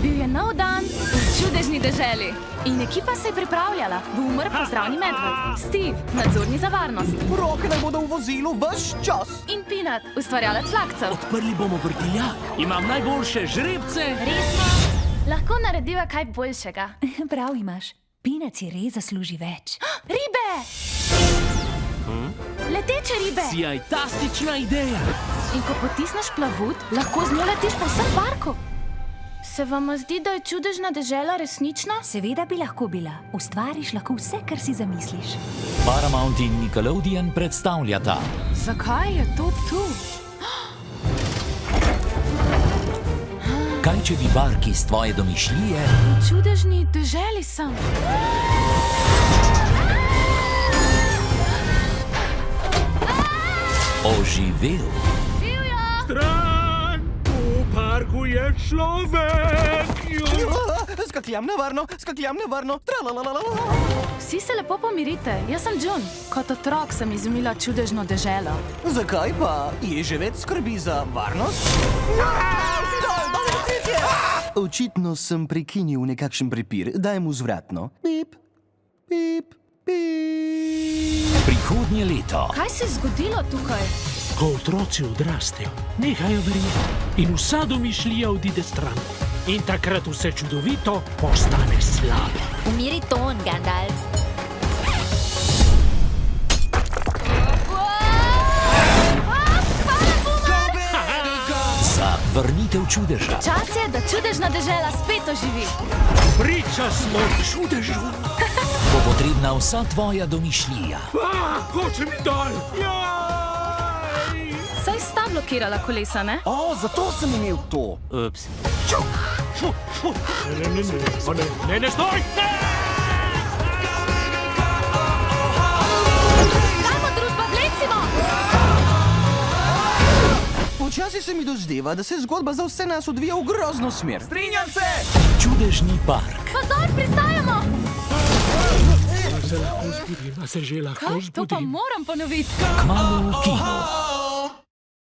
Bil je nov dan v čudežni deželi. In ekipa se je pripravljala. Bo umrl pozdravni medved. Steve, nadzorni za varnost. Roke naj bodo v vozilu ves čas. In Peanut, ustvarjalec vlakcev. Odprli bomo vrtiljak. Imam najboljše žrebce. Resno? Lahko narediva kaj boljšega. Prav imaš. Peanut si res zasluži več. Ribe! Leteče ribe! Sjajtastična ideja. In ko potisneš plavut, lahko z njo letiš po vsem parku. Se vam zdi, da je čudežna dežela resnična? Seveda bi lahko bila. Ustvariš lahko vse, kar si zamisliš. Paramount in Nickelodeon predstavljata Zakaj je to tu? Kaj, če bi Bark iz tvoje domišljije V čudežni deželi sem. oživel? Stran! V parku je človek. Skakljam nevarno. Tralalalala. Vsi se lepo pomirite, jaz sem Jun. Kot otrok sem izumila čudežno deželo. Zakaj pa ježevec skrbi za varnost? Očitno sem prekinil nekakšen prepir. Daj mu zvratno. Pip, pip, pip. Prihodnje leto Kaj se je zgodilo tukaj? Ko otroci odrastejo, nehajo verjeti in vsa domišljija odide stran. In takrat vse čudovito postane slabo. Umiri ton, Gandalf. za vrnitev čudeža. Čas je, da čudežna dežela spet oživi. Priča smo čudežu. Bo potrebna vsa tvoja domišljija. Hoče mi dol. Saj sta blokirala kolesa, ne? O, zato sem imel to. Ups. Ne, stoj! Dajmo družba, vlecimo! Počasi se mi dozdeva, da se zgodba za vse nas odvija v grozno smer. Strinjam se! Čudežni park. Pozor, pristajamo! Se lahko zbudim, a se že lahko Kaj? To pa zbudim. moram ponoviti. Kmalu v kinu.